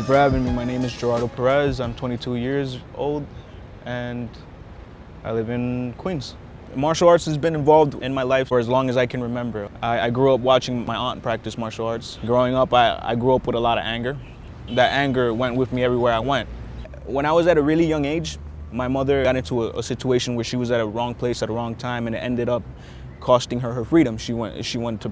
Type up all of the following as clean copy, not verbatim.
for having me. My name is Gerardo Perez. I'm 22 years old and I live in Queens. Martial arts has been involved in my life for as long as I can remember. I grew up watching my aunt practice martial arts. Growing up, I grew up with a lot of anger. That anger went with me everywhere I went. When I was at a really young age, my mother got into a situation where she was at a wrong place at a wrong time, and it ended up costing her her freedom. She went to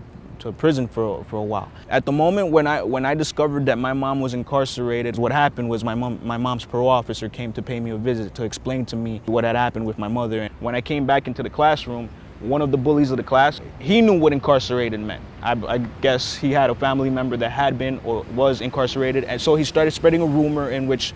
prison for a while. At the moment when I discovered that my mom was incarcerated, what happened was my mom's parole officer came to pay me a visit to explain to me what had happened with my mother. And when I came back into the classroom, one of the bullies of the class, he knew what incarcerated meant. I guess he had a family member that had been or was incarcerated, and so he started spreading a rumor in which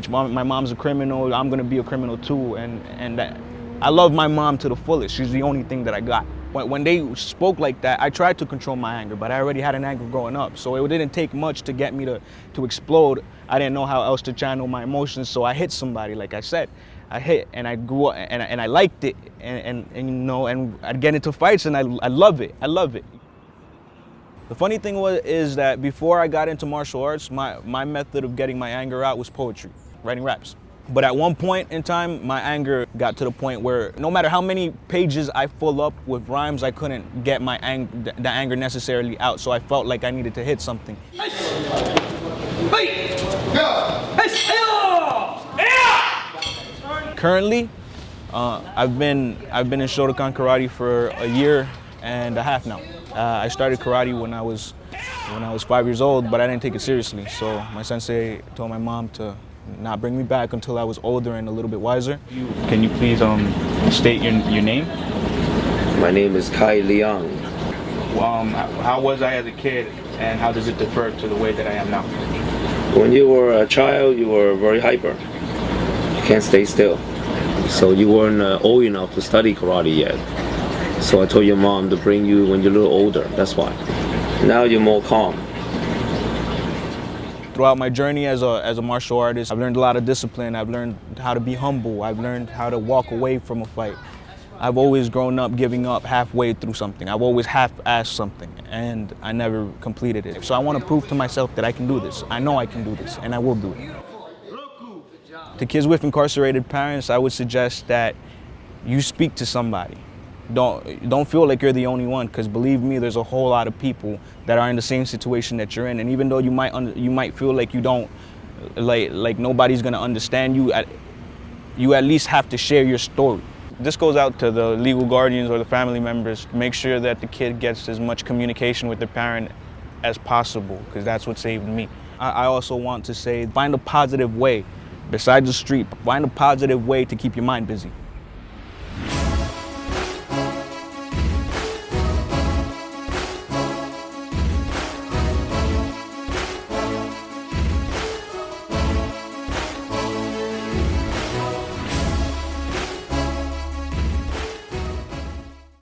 my mom's a criminal, I'm gonna be a criminal too, and that I love my mom to the fullest. She's the only thing that I got. When they spoke like that, I tried to control my anger, but I already had an anger growing up, so it didn't take much to get me to explode. I didn't know how else to channel my emotions, so I hit somebody, like I said. I hit, and I grew up, and I liked it, and you know, and I'd get into fights, and I love it. I love it. The funny thing is that before I got into martial arts, my method of getting my anger out was poetry, writing raps. But at one point in time, my anger got to the point where no matter how many pages I fill up with rhymes, I couldn't get the anger necessarily out. So I felt like I needed to hit something. Currently, I've been in Shotokan karate for a year and a half now. I started karate when I was 5 years old, but I didn't take it seriously. So my sensei told my mom to not bring me back until I was older and a little bit wiser. Can you please state your name? My name is Kai Liang. How was I as a kid, and how does it differ to the way that I am now? When you were a child, you were very hyper. You can't stay still. So you weren't old enough to study karate yet. So I told your mom to bring you when you're a little older, that's why. Now you're more calm. Throughout my journey as a martial artist, I've learned a lot of discipline. I've learned how to be humble. I've learned how to walk away from a fight. I've always grown up giving up halfway through something. I've always half-assed something, and I never completed it. So I want to prove to myself that I can do this. I know I can do this, and I will do it. To kids with incarcerated parents, I would suggest that you speak to somebody. Don't feel like you're the only one, because believe me, there's a whole lot of people that are in the same situation that you're in. And even though you might feel like you don't, like nobody's gonna understand you, you at least have to share your story. This goes out to the legal guardians or the family members. Make sure that the kid gets as much communication with their parent as possible, because that's what saved me. I also want to say, find a positive way. Besides the street, find a positive way to keep your mind busy.